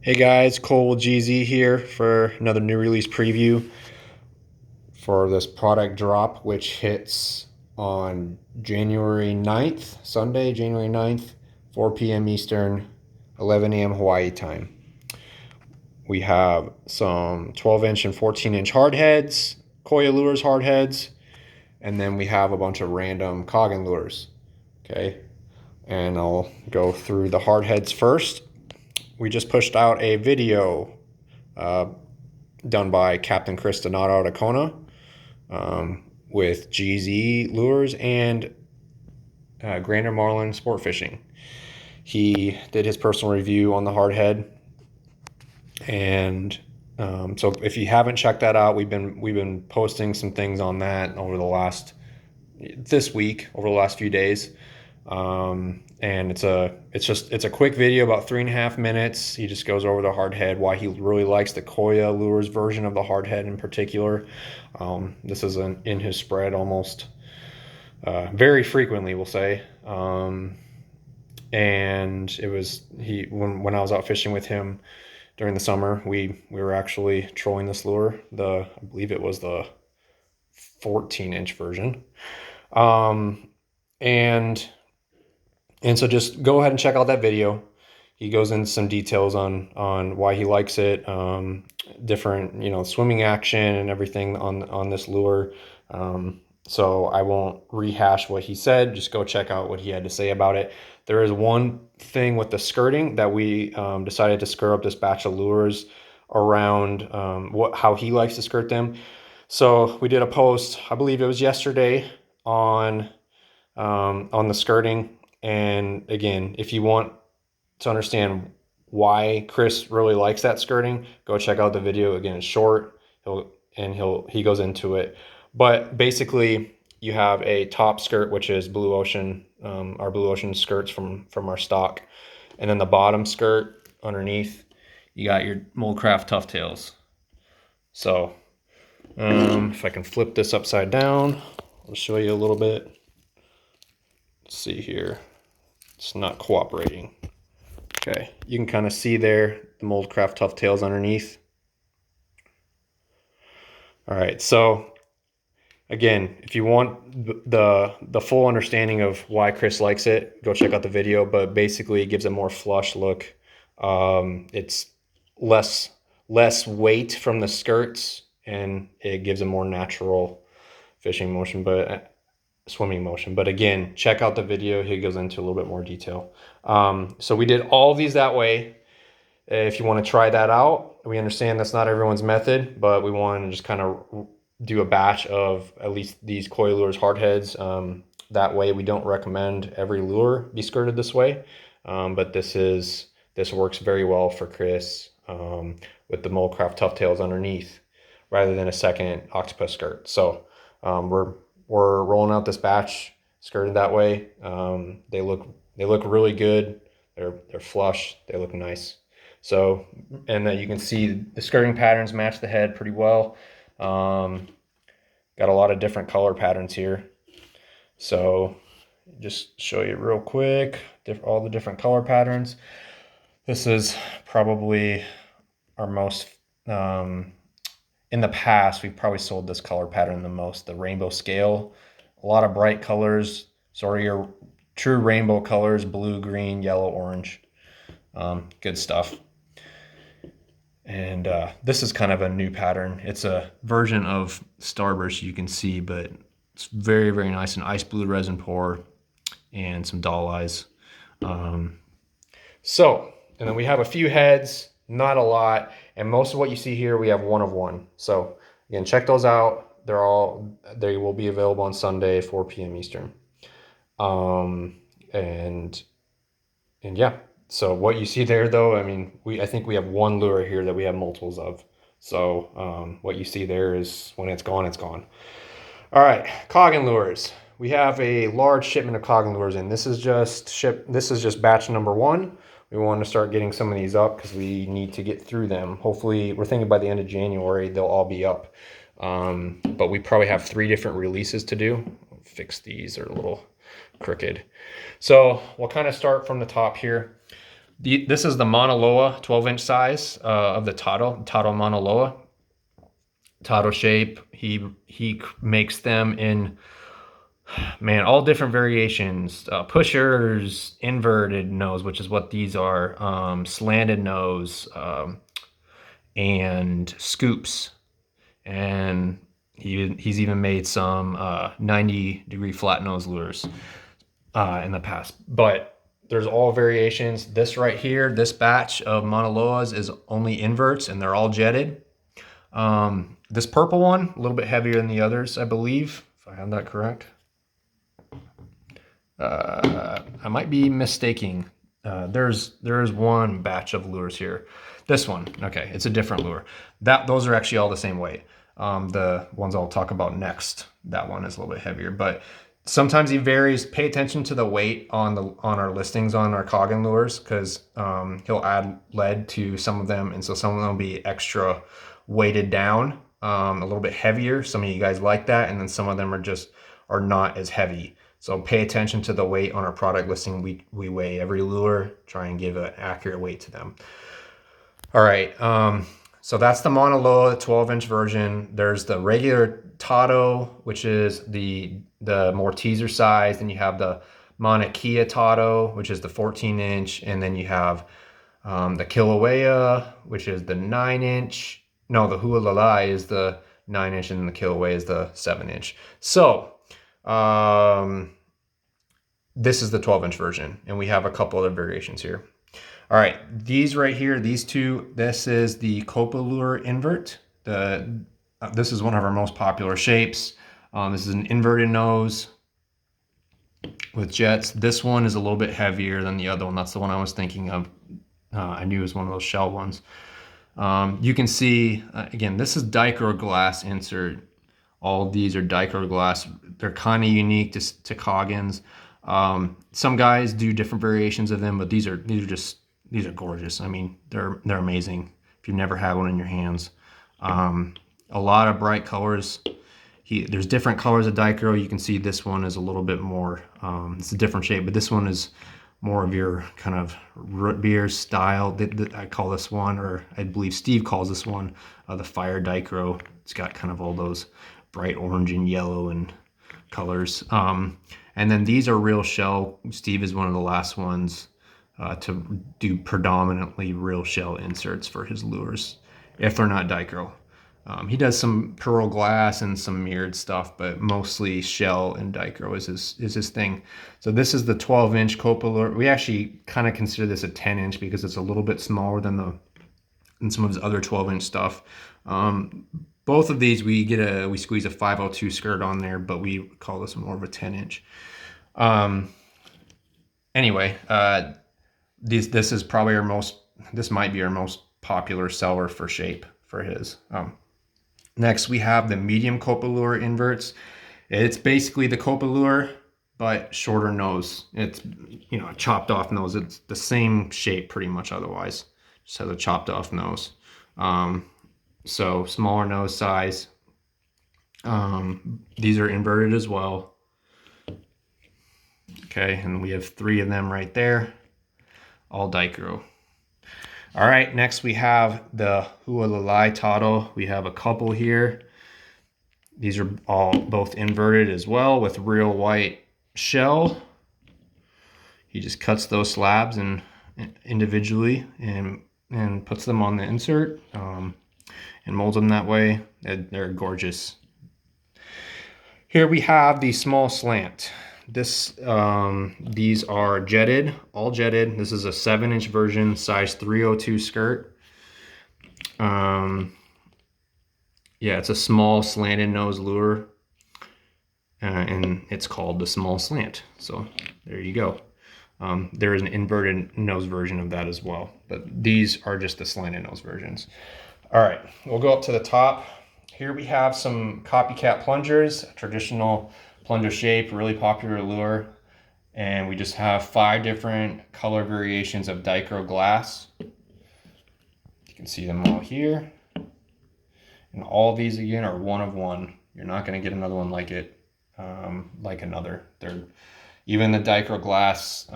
Hey guys, Cole GZ here for another new release preview for this product drop, which hits on January 9th, Sunday, January 9th, 4 p.m. Eastern, 11 a.m. Hawaii time. We have some 12-inch and 14-inch hard heads, Koya Lures hard heads, and then we have a bunch of random Coggin lures. Okay, and I'll go through the hard heads first. We just pushed out a video done by Captain Chris Donato out of Kona with GZ Lures and Grander Marlin Sport Fishing. He did his personal review on the hardhead, and so if you haven't checked that out, we've been posting some things on that over the last few days. And it's a quick video, about 3.5 minutes. He just goes over the hardhead, why he really likes the Koya Lures version of the hardhead in particular. This is in his spread almost very frequently, we'll say. And it was when I was out fishing with him during the summer, we were actually trolling this lure. I believe it was the 14-inch version. And so just go ahead and check out that video. He goes into some details on why he likes it, different, swimming action and everything on this lure. So I won't rehash what he said. Just go check out what he had to say about it. There is one thing with the skirting that we decided to skirt up this batch of lures around how he likes to skirt them. So we did a post, I believe it was yesterday, on the skirting. And again, if you want to understand why Chris really likes that skirting, go check out the video. Again, it's short. He goes into it. But basically, you have a top skirt, which is Blue Ocean, our Blue Ocean skirts from our stock, and then the bottom skirt underneath, you got your Moldcraft Tough Tails. So if I can flip this upside down, I'll show you a little bit. Let's see here. It's not cooperating. Okay, you can kind of see there the Moldcraft Tough Tails underneath. All right, so again, if you want the full understanding of why Chris likes it, go check out the video. But basically, it gives a more flush look. It's less weight from the skirts, and it gives a more natural fishing motion, swimming motion. But again, check out the video. He goes into a little bit more detail. So we did all of these that way. If you want to try that out, we understand that's not everyone's method, but we want to just kind of do a batch of at least these Koya Lures hardheads. That way, we don't recommend every lure be skirted this way, but this works very well for Chris with the Moldcraft Tough Tails underneath, rather than a second octopus skirt. So we're rolling out this batch skirted that way. They look really good. They're flush. They look nice. So, and then you can see the skirting patterns match the head pretty well. Got a lot of different color patterns here. So just show you real quick, all the different color patterns. This is probably our most, in the past, we've probably sold this color pattern the most, the rainbow scale. A lot of bright colors, sort of your true rainbow colors, blue, green, yellow, orange. Good stuff. And this is kind of a new pattern. It's a version of Starburst, you can see, but it's very, very nice. An ice blue resin pour and some doll eyes. And then we have a few heads, not a lot. And most of what you see here, we have one of one. So again, check those out. They will be available on Sunday, 4 p.m. Eastern. And yeah. So what you see there, though, I mean, I think we have one lure here that we have multiples of. So what you see there is when it's gone, it's gone. All right, Coggin Lures. We have a large shipment of Coggin Lures in. This is just batch number 1. We want to start getting some of these up because we need to get through them. Hopefully, we're thinking by the end of January, they'll all be up. But we probably have 3 different releases to do. I'll fix these, they're a little crooked. So we'll kind of start from the top here. This is the Mauna Loa 12-inch size of the Tado Mauna Loa. Tado shape. He makes them in, man, all different variations. Pushers, inverted nose, which is what these are, slanted nose, and scoops. And he's even made some 90-degree flat nose lures in the past. But there's all variations. This right here, this batch of Mauna Loas is only inverts, and they're all jetted. This purple one, a little bit heavier than the others, I believe, if I have that correct. I might be mistaking. There's one batch of lures here. This one, okay, it's a different lure. Those are actually all the same weight. The ones I'll talk about next, that one is a little bit heavier, but sometimes he varies. Pay attention to the weight on our listings on our Koggin lures, because he'll add lead to some of them, and so some of them will be extra weighted down, a little bit heavier. Some of you guys like that, and then some of them are not as heavy. So pay attention to the weight on our product listing. We weigh every lure, try and give an accurate weight to them. All right, so that's the Mauna Loa 12-inch version. There's the regular Tado, which is the more teaser size. Then you have the Mauna Kea Tado, which is the 14-inch, and then you have the Kilauea, which is the 9-inch. No, the Hualalai is the 9-inch, and the Kilauea is the 7-inch. So this is the 12-inch version, and we have a couple other variations here. All right, these right here, these two, this is the Copalure Invert. This is one of our most popular shapes. This is an inverted nose with jets. This one is a little bit heavier than the other one. That's the one I was thinking of. I knew it was one of those shell ones. You can see, again, this is dichroic glass insert. All of these are dichroic glass. They're kind of unique to Coggins. Some guys do different variations of them, but these are gorgeous. I mean, they're amazing if you've never had one in your hands. A lot of bright colors. There's different colors of dichro. You can see this one is a little bit more, it's a different shape, but this one is more of your kind of root beer style. I call this one, or I believe Steve calls this one, the fire dichro. It's got kind of all those bright orange and yellow and colors. And then these are real shell. Steve is one of the last ones to do predominantly real shell inserts for his lures, if they're not dichro. He does some pearl glass and some mirrored stuff, but mostly shell and dichro is his thing. So this is the 12-inch Copalure. We actually kind of consider this a 10-inch because it's a little bit smaller than some of his other 12-inch stuff. Both of these we squeeze a 502 skirt on there, but we call this more of a 10-inch. Anyway, this is probably this might be our most popular seller for shape for his. Next, we have the medium Copalure inverts. It's basically the Copalure, but shorter nose. It's, a chopped off nose. It's the same shape pretty much otherwise. Just has a chopped off nose. So smaller nose size. These are inverted as well. Okay, and we have 3 of them right there, all dichro. All right, next we have the Hualalai Tado. We have a couple here. These are both inverted as well with real white shell. He just cuts those slabs individually and puts them on the insert and molds them that way. They're gorgeous. Here we have the small slant. These are jetted, all jetted. This is a 7-inch version, size 302 skirt. Yeah, it's a small slanted nose lure, and it's called the small slant. So there you go. There is an inverted nose version of that as well, but these are just the slanted nose versions. All right, we'll go up to the top. Here we have some Copycat Plungers, traditional plunger shape, really popular lure. And we just have 5 different color variations of dichro glass. You can see them all here. And all of these again are one of one. You're not going to get another one like it, like another. Even the dichro glass,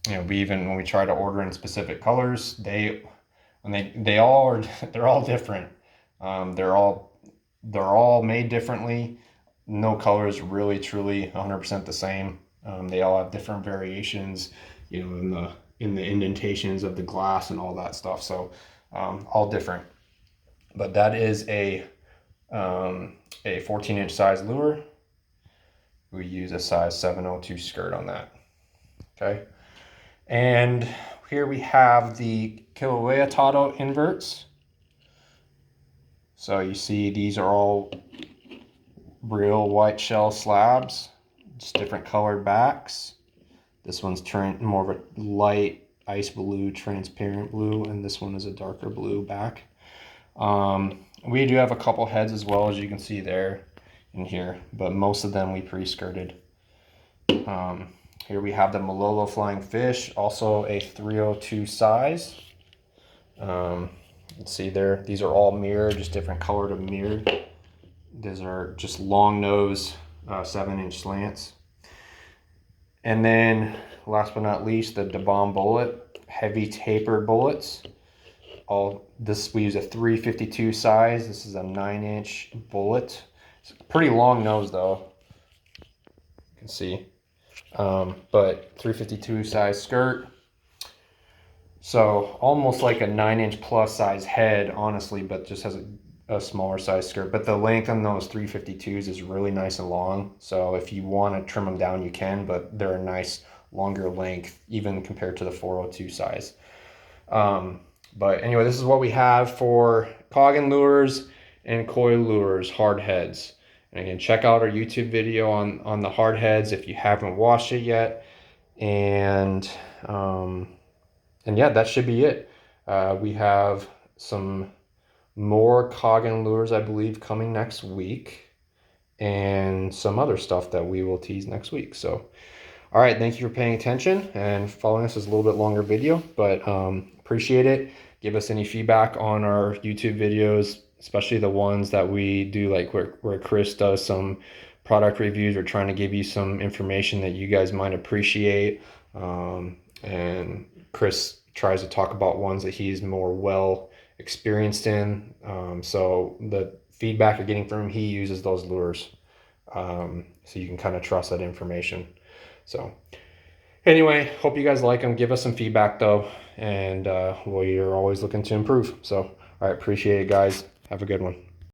You know, we even, when we try to order in specific colors, they all are, they're all different. They're all made differently. No color is really truly 100% the same. They all have different variations, you know, in the indentations of the glass and all that stuff. So all different. But that is a 14-inch size lure. We use a size 702 skirt on that. Okay. And here we have the Kilauea Tado Inverts. So you see these are all real white shell slabs, just different colored backs. This one's more of a light ice blue, transparent blue, and this one is a darker blue back. We do have a couple heads as well, as you can see there in here, but most of them we pre-skirted. Here we have the Malolo Flying Fish, also a 302 size. Let's see there, these are all mirrored, just different color to mirrored. These are just long nose 7-inch slants. And then last but not least, the DeBomb bullet, heavy tapered bullets. We use a 352 size. This is a 9-inch bullet. It's a pretty long nose though, you can see. But 352 size skirt. So almost like a 9-inch plus size head, honestly, but just has a smaller size skirt. But the length on those 352s is really nice and long. So if you want to trim them down, you can, but they're a nice longer length, even compared to the 402 size. But anyway, this is what we have for Koggin Lures and Koya Lures hard heads. And again, check out our YouTube video on the hard heads if you haven't watched it yet. And yeah, that should be it. We have some more Koggin Lures, I believe, coming next week, and some other stuff that we will tease next week. So, all right, thank you for paying attention and following us. Is a little bit longer video, but appreciate it. Give us any feedback on our YouTube videos, especially the ones that we do, like where Chris does some product reviews. We're trying to give you some information that you guys might appreciate. And Chris tries to talk about ones that he's more well experienced in. So the feedback you're getting from him, he uses those lures. So you can kind of trust that information. So anyway, hope you guys like them. Give us some feedback though. And we're always looking to improve. So, all right, appreciate it, guys. Have a good one.